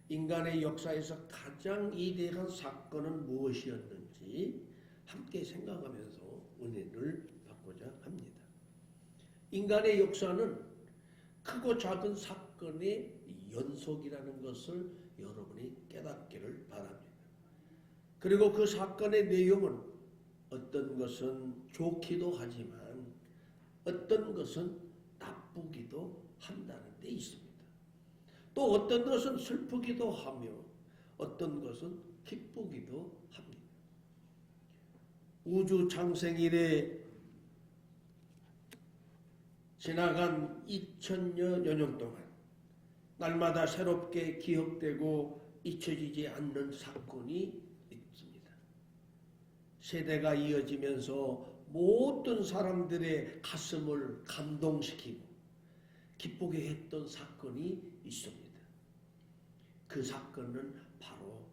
인간의 역사에서 가장 위대한 사건은 무엇이었는지 함께 생각하면서 은혜를 받고자 합니다. 인간의 역사는 크고 작은 사건의 연속이라는 것을 여러분이 깨닫기를 바랍니다. 그리고 그 사건의 내용은 어떤 것은 좋기도 하지만 어떤 것은 나쁘기도 한다는 데 있습니다. 또 어떤 것은 슬프기도 하며 어떤 것은 기쁘기도 합니다. 우주 창생 이래 지나간 2000여 년 동안 날마다 새롭게 기억되고 잊혀지지 않는 사건이 있습니다. 세대가 이어지면서 모든 사람들의 가슴을 감동시키고 기쁘게 했던 사건이 있습니다. 그 사건은 바로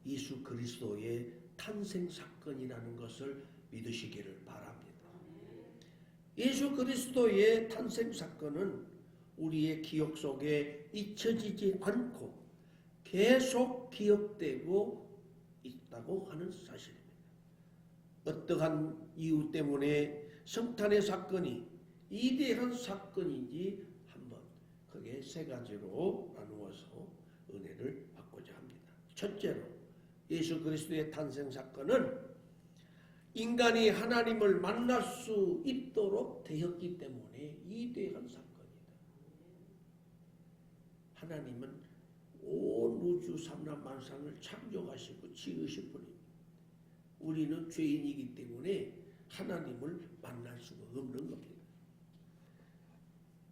예수 그리스도의 탄생 사건이라는 것을 믿으시기를 바랍니다. 예수 그리스도의 탄생 사건은 우리의 기억 속에 잊혀지지 않고 계속 기억되고 있다고 하는 사실입니다. 어떠한 이유 때문에 성탄의 사건이 위대한 사건인지 한번 크게 세 가지로 나누어서 은혜를 받고자 합니다. 첫째로 예수 그리스도의 탄생 사건은 인간이 하나님을 만날 수 있도록 되었기 때문에 위대한 사건이다. 하나님은 온 우주 삼라만상을 창조하시고 지으신 분입니다. 우리는 죄인이기 때문에 하나님을 만날 수가 없는 겁니다.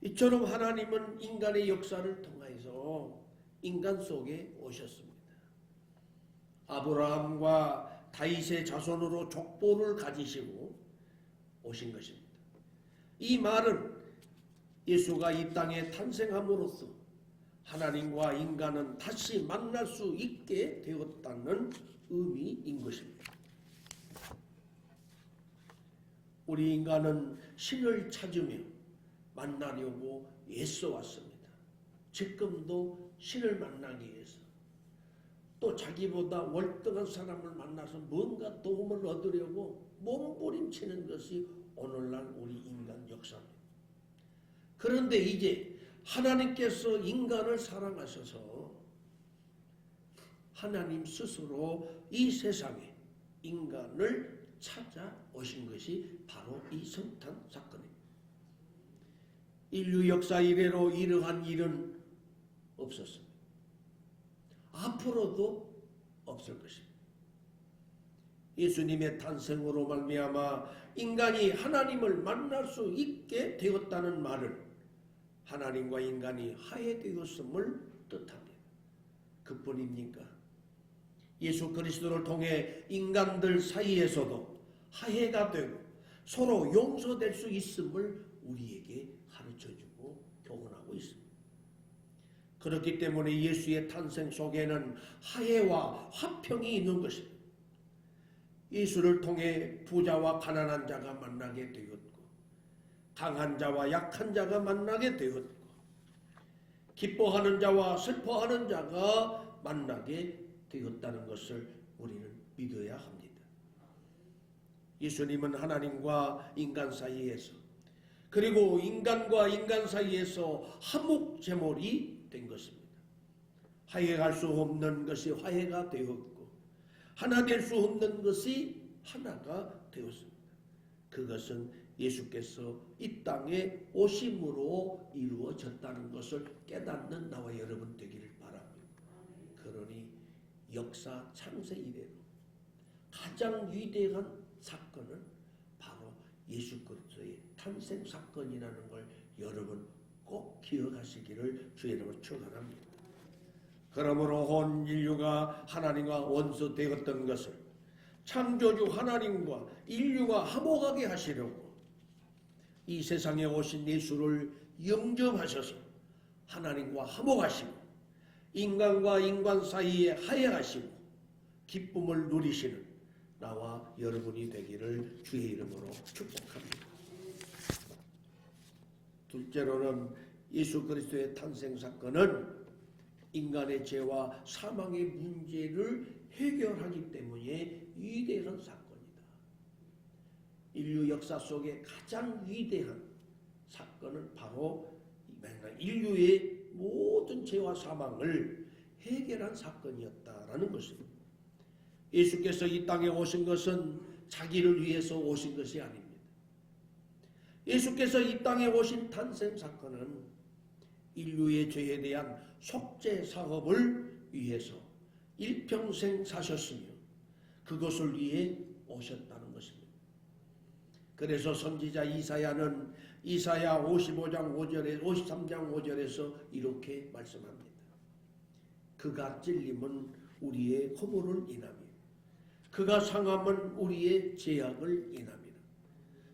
이처럼 하나님은 인간의 역사를 통해서 인간 속에 오셨습니다. 아브라함과 다윗의 자손으로 족보를 가지시고 오신 것입니다. 이 말은 예수가 이 땅에 탄생함으로써 하나님과 인간은 다시 만날 수 있게 되었다는 의미인 것입니다. 우리 인간은 신을 찾으며 만나려고 애써 왔습니다. 지금도 신을 만나기 위해서 또 자기보다 월등한 사람을 만나서 뭔가 도움을 얻으려고 몸부림치는 것이 오늘날 우리 인간 역사입니다. 그런데 이제 하나님께서 인간을 사랑하셔서 하나님 스스로 이 세상에 인간을 찾아오신 것이 바로 이 성탄 사건입니다. 인류 역사 이래로 이러한 일은 없었습니다. 앞으로도 없을 것입니다. 예수님의 탄생으로 말미암아 인간이 하나님을 만날 수 있게 되었다는 말은 하나님과 인간이 화해되었음을 뜻합니다. 그뿐입니까? 예수 그리스도를 통해 인간들 사이에서도 화해가 되고 서로 용서될 수 있음을 우리에게 가르쳐주고 교훈하고 있습니다. 그렇기 때문에 예수의 탄생 속에는 화해와 화평이 있는 것입니다. 예수를 통해 부자와 가난한 자가 만나게 되었고 강한 자와 약한 자가 만나게 되었고 기뻐하는 자와 슬퍼하는 자가 만나게 되었다는 것을 우리는 믿어야 합니다. 예수님은 하나님과 인간 사이에서 그리고 인간과 인간 사이에서 화목제물이 된 것입니다. 화해할 수 없는 것이 화해가 되었고 하나 될 수 없는 것이 하나가 되었습니다. 그것은 예수께서 이 땅에 오심으로 이루어졌다는 것을 깨닫는 나와 여러분 되기를 바랍니다. 그러니 역사 창세 이래로 가장 위대한 사건은 바로 예수 그리스도의 탄생 사건이라는 걸 여러분 꼭 기억하시기를 주의 이름으로 축원합니다. 그러므로 온 인류가 하나님과 원수되었던 것을 창조주 하나님과 인류가 화목하게 하시려고 이 세상에 오신 예수를 영접하셔서 하나님과 화목하시고 인간과 인간 사이에 화해하시고 기쁨을 누리시는 나와 여러분이 되기를 주의 이름으로 축복합니다. 둘째로는 예수 그리스도의 탄생 사건은 인간의 죄와 사망의 문제를 해결하기 때문에 위대한 사건이다. 인류 역사 속에 가장 위대한 사건은 바로 인류의 모든 죄와 사망을 해결한 사건이었다라는 것입니다. 예수께서 이 땅에 오신 것은 자기를 위해서 오신 것이 아닙니다. 예수께서 이 땅에 오신 탄생 사건은 인류의 죄에 대한 속죄 사업을 위해서 일평생 사셨으며 그것을 위해 오셨다는 것입니다. 그래서 선지자 이사야는 이사야 53장 5절에서 이렇게 말씀합니다. 그가 찔림은 우리의 허물을 인하며 그가 상함은 우리의 죄악을 인함이라.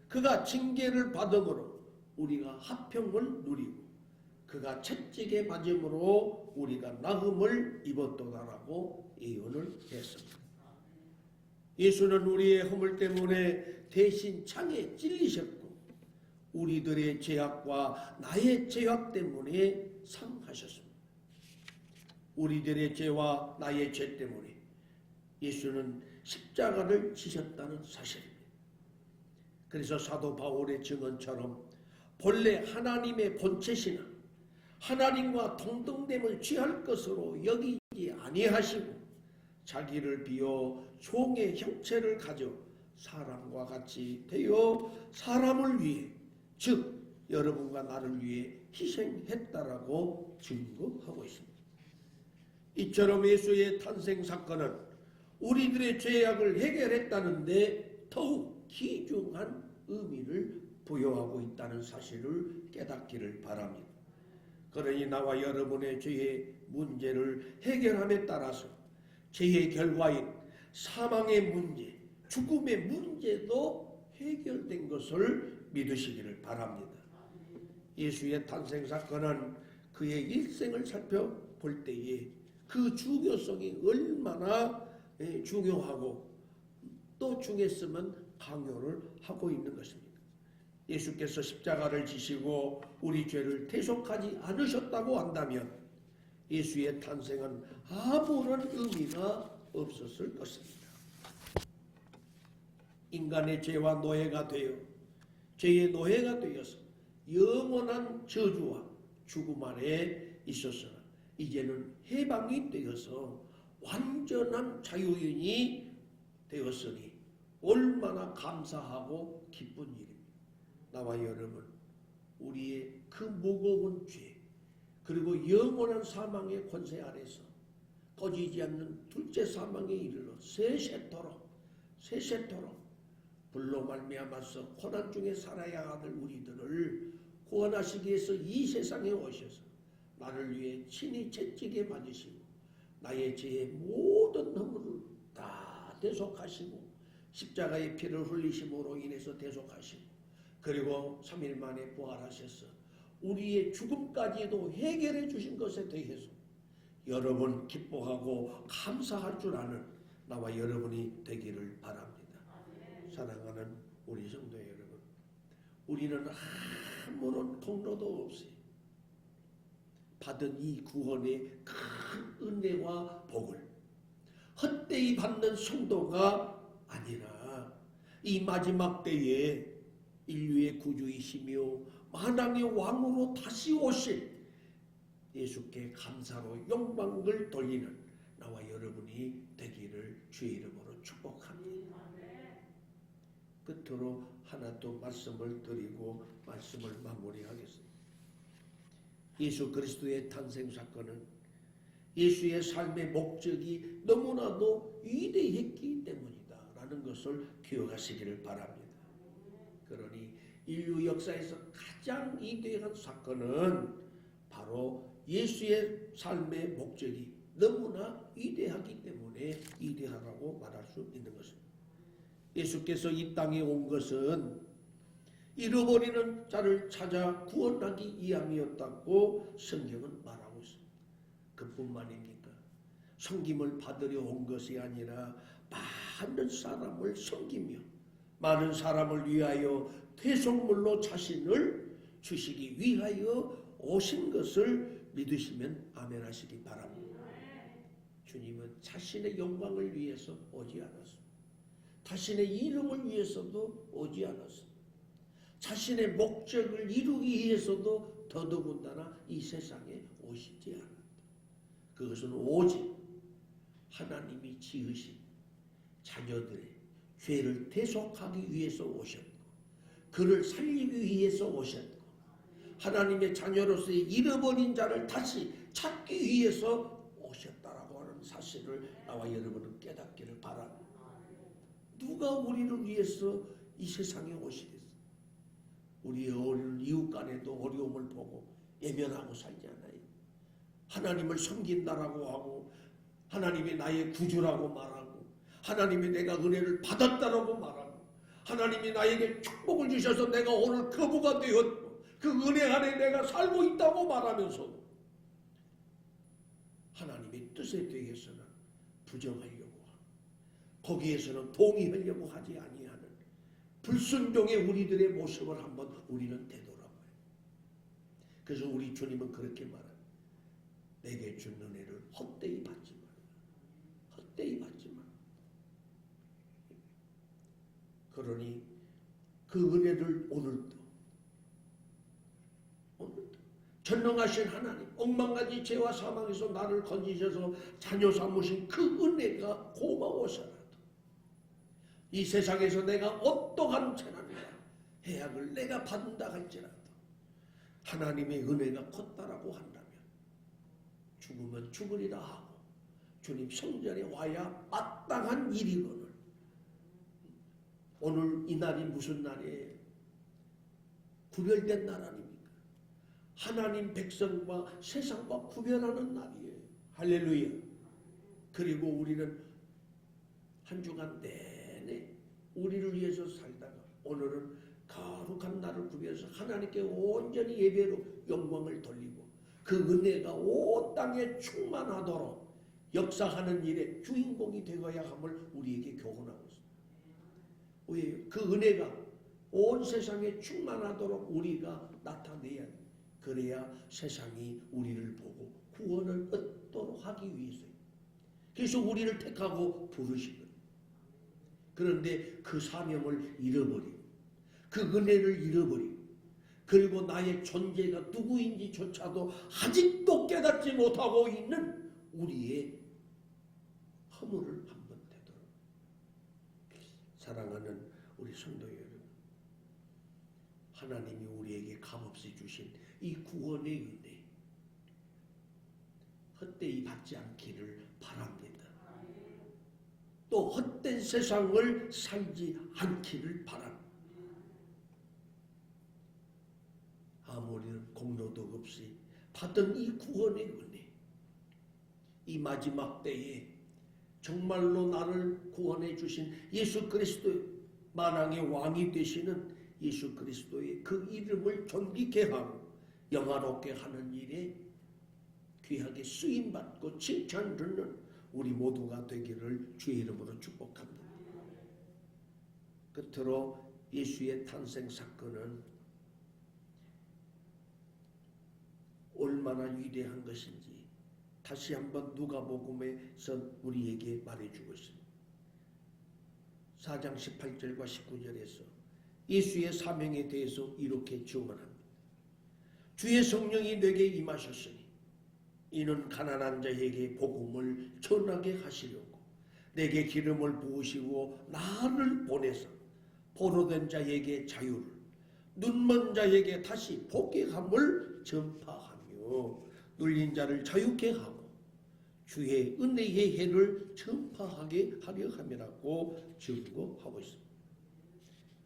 그가 징계를 받음으로 우리가 화평을 누리고 그가 채찍에 맞음으로 우리가 나음을 입었도다라고 예언을 했습니다. 예수는 우리의 허물 때문에 대신 창에 찔리셨고 우리들의 죄악과 나의 죄악 때문에 상하셨습니다. 우리들의 죄와 나의 죄 때문에 예수는 십자가를 지셨다는 사실입니다. 그래서 사도 바울의 증언처럼 본래 하나님의 본체시나 하나님과 동등됨을 취할 것으로 여기지 아니하시고 자기를 비워 종의 형체를 가져 사람과 같이 되어 사람을 위해 즉 여러분과 나를 위해 희생했다라고 증거하고 있습니다. 이처럼 예수의 탄생 사건은 우리들의 죄악을 해결했다는데 더욱 귀중한 의미를 부여하고 있다는 사실을 깨닫기를 바랍니다. 그러니 나와 여러분의 죄의 문제를 해결함에 따라서 죄의 결과인 사망의 문제, 죽음의 문제도 해결된 것을 믿으시기를 바랍니다. 예수의 탄생 사건은 그의 일생을 살펴볼 때에 그 중요성이 얼마나 중요하고 또 중요했으면 강요를 하고 있는 것입니다. 예수께서 십자가를 지시고 우리 죄를 대속하지 않으셨다고 한다면 예수의 탄생은 아무런 의미가 없었을 것입니다. 인간의 죄와 노예가 되어 죄의 노예가 되어서 영원한 저주와 죽음 아래 있었으나 이제는 해방이 되어서 완전한 자유인이 되었으니 얼마나 감사하고 기쁜 일입니다. 나와 여러분, 우리의 그 무거운 죄 그리고 영원한 사망의 권세 아래서 꺼지지 않는 둘째 사망에 이르러 세세토록 불로 말미암아서 고난 중에 살아야 할 우리들을 구원하시기 위해서 이 세상에 오셔서 나를 위해 친히 채찍에 맞으시고 나의 죄의 모든 허물을 다 대속하시고 십자가의 피를 흘리심으로 인해서 대속하시고 그리고 3일 만에 부활하셔서 우리의 죽음까지도 해결해 주신 것에 대해서 여러분 기뻐하고 감사할 줄 아는 나와 여러분이 되기를 바랍니다. 사랑하는 우리 성도 여러분, 우리는 아무런 공로도 없이 받은 이 구원의 큰 은혜와 복을 헛되이 받는 성도가 아니라 이 마지막 때에 인류의 구주이시며 만왕의 왕으로 다시 오실 예수께 감사로 영광을 돌리는 나와 여러분이 되기를 주의 이름으로 축복합니다. 끝으로 하나 또 말씀을 드리고 말씀을 마무리하겠습니다. 예수 그리스도의 탄생 사건은 예수의 삶의 목적이 너무나도 위대했기 때문이다 라는 것을 기억하시기를 바랍니다. 그러니 인류 역사에서 가장 위대한 사건은 바로 예수의 삶의 목적이 너무나 위대하기 때문에 위대하다고 말할 수 있는 것입니다. 예수께서 이 땅에 온 것은 잃어버리는 자를 찾아 구원하기 위함이었다고 성경은 말하고 있습니다. 그뿐만입니까? 섬김을 받으려 온 것이 아니라 많은 사람을 섬기며 많은 사람을 위하여 대속물로 자신을 주시기 위하여 오신 것을 믿으시면 아멘 하시기 바랍니다. 주님은 자신의 영광을 위해서 오지 않았습니다. 자신의 이름을 위해서도 오지 않았습니다. 자신의 목적을 이루기 위해서도 더더군다나 이 세상에 오시지 않았다. 그것은 오직 하나님이 지으신 자녀들의 죄를 대속하기 위해서 오셨고, 그를 살리기 위해서 오셨고, 하나님의 자녀로서의 잃어버린 자를 다시 찾기 위해서 오셨다라고 하는 사실을 나와 여러분은 깨닫기를 바랍니다. 누가 우리를 위해서 이 세상에 오시겠어요? 우리의 어려운 이웃 간에도 어려움을 보고 예면하고 살지 않아요. 하나님을 섬긴다라고 하고, 하나님이 나의 구주라고 말하고, 하나님이 내가 은혜를 받았다라고 말하고, 하나님이 나에게 축복을 주셔서 내가 오늘 거부가 되었고 그 은혜 안에 내가 살고 있다고 말하면서도 하나님의 뜻에 대해서는 부정하려고 하고, 거기에서는 동의하려고 하지 아니하는 불순종의 우리들의 모습을 한번 우리는 되돌아봐요. 그래서 우리 주님은 그렇게 말합니다. 내게 준 은혜를 헛되이 받지 마라. 헛되이 받지 마라. 그러니 그 은혜를 오늘도 전능하신 하나님, 억만가지 죄와 사망에서 나를 건지셔서 자녀 삼으신 그 은혜가 고마워서라도 이 세상에서 내가 어떠한 재난이나 해악을 내가 받는다 할지라도 하나님의 은혜가 컸다라고 한다면 죽으면 죽으리라 하고 주님 성전에 와야 마땅한 일이거늘. 오늘 이 날이 무슨 날이에요? 구별된 날 아닙니까? 하나님 백성과 세상과 구별하는 날이에요. 할렐루야. 그리고 우리는 한 주간 내내 우리를 위해서 살다가 오늘은 거룩한 날을 구별해서 하나님께 온전히 예배로 영광을 돌리고 그 은혜가 온 땅에 충만하도록 역사하는 일의 주인공이 되어야 함을 우리에게 교훈하고 있습니다. 왜? 그 은혜가 온 세상에 충만하도록 우리가 나타내야 돼. 그래야 세상이 우리를 보고 구원을 얻도록 하기 위해서요. 그래서 우리를 택하고 부르시거든요. 그런데 그 사명을 잃어버리고 그 은혜를 잃어버리고 그리고 나의 존재가 누구인지조차도 아직도 깨닫지 못하고 있는 우리의 허물을 한번 되도록. 사랑하는 우리 성도 여러분, 하나님이 우리에게 값없이 주신 이 구원의 은혜 헛되이 받지 않기를 바랍니다. 또 헛된 세상을 살지 않기를 바랍니다. 아무리는 공로도 없이 받은 이 구원의 은혜, 이 마지막 때에 정말로 나를 구원해 주신 예수 그리스도의 만왕의 왕이 되시는 예수 그리스도의 그 이름을 존귀케 하고 영화롭게 하는 일에 귀하게 쓰임받고 칭찬 듣는 우리 모두가 되기를 주의 이름으로 축복합니다. 끝으로 예수의 탄생 사건은 얼마나 위대한 것인지 다시 한번 누가복음에서 우리에게 말해주고 있습니다. 4장 18절과 19절에서 예수의 사명에 대해서 이렇게 증언합니다. 주의 성령이 내게 임하셨으니 이는 가난한 자에게 복음을 전하게 하시려고 내게 기름을 부으시고 나를 보내서 포로된 자에게 자유를, 눈먼 자에게 다시 보게 함을 전파하며 눌린 자를 자유케 하고 주의 은혜의 해를 전파하게 하려 함이라고 증거하고 있습니다.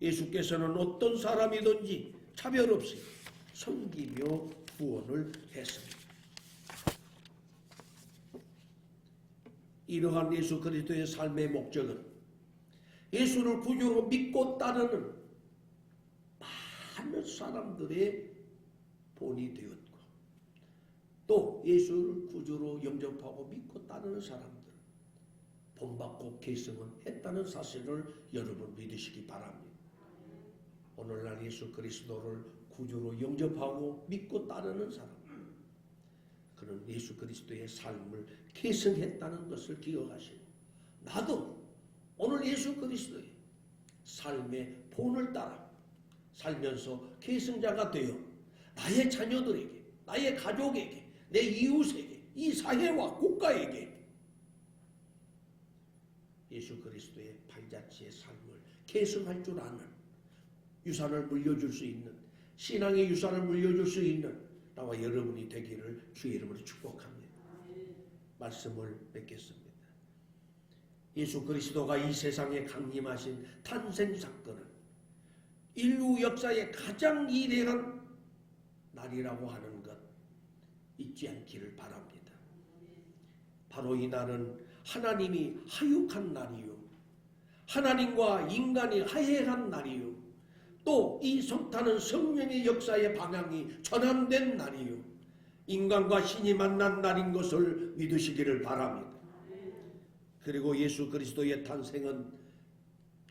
예수께서는 어떤 사람이든지 차별 없이 섬기며 구원을 했습니다. 이러한 예수 그리스도의 삶의 목적은 예수를 구주로 믿고 따르는 많은 사람들의 본이 되었고 또 예수를 구주로 영접하고 믿고 따르는 사람들 본받고 계승은 했다는 사실을 여러분 믿으시기 바랍니다. 오늘날 예수 그리스도를 구주로 영접하고 믿고 따르는 사람, 예수 그리스도의 삶을 계승했다는 것을 기억하시고, 나도 오늘 예수 그리스도의 삶의 본을 따라 살면서 계승자가 되어 나의 자녀들에게, 나의 가족에게, 내 이웃에게, 이 사회와 국가에게 예수 그리스도의 발자취의 삶을 계승할 줄 아는, 유산을 물려줄 수 있는, 신앙의 유산을 물려줄 수 있는 나와 여러분이 되기를 주의 이름으로 축복합니다. 말씀을 맺겠습니다. 예수 그리스도가 이 세상에 강림하신 탄생 사건은 인류 역사의 가장 위대한 날이라고 하는 것 잊지 않기를 바랍니다. 바로 이 날은 하나님이 하육한 날이요, 하나님과 인간이 화해한 날이요, 또 이 성탄은 성령의 역사의 방향이 전환된 날이요, 인간과 신이 만난 날인 것을 믿으시기를 바랍니다. 그리고 예수 그리스도의 탄생은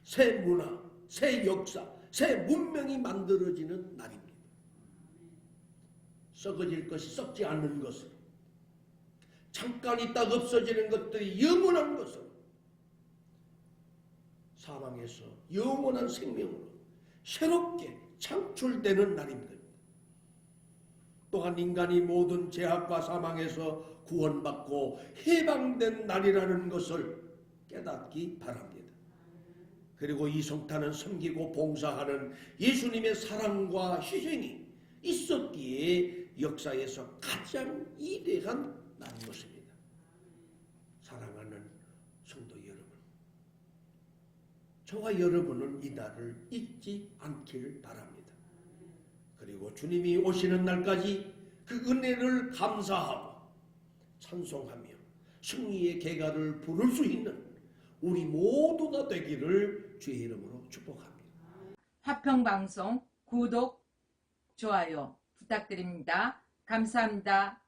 새 문화, 새 역사, 새 문명이 만들어지는 날입니다. 썩어질 것이 썩지 않는 것으로, 잠깐 있다가 없어지는 것들이 영원한 것으로, 사망에서 영원한 생명으로 새롭게 창출되는 날입니다. 또한 인간이 모든 죄악과 사망에서 구원받고 해방된 날이라는 것을 깨닫기 바랍니다. 그리고 이 성탄은 섬기고 봉사하는 예수님의 사랑과 희생이 있었기에 역사에서 가장 위대한 날인 것입니다. 사랑하는 성도 여러분, 저와 여러분은 이 날을 잊지 않기를 바랍니다. 그리고 주님이 오시는 날까지 그 은혜를 감사하고 찬송하며 승리의 계가를 부를 수 있는 우리 모두가 되기를 주의 이름으로 축복합니다. 화평방송 구독, 좋아요 부탁드립니다. 감사합니다.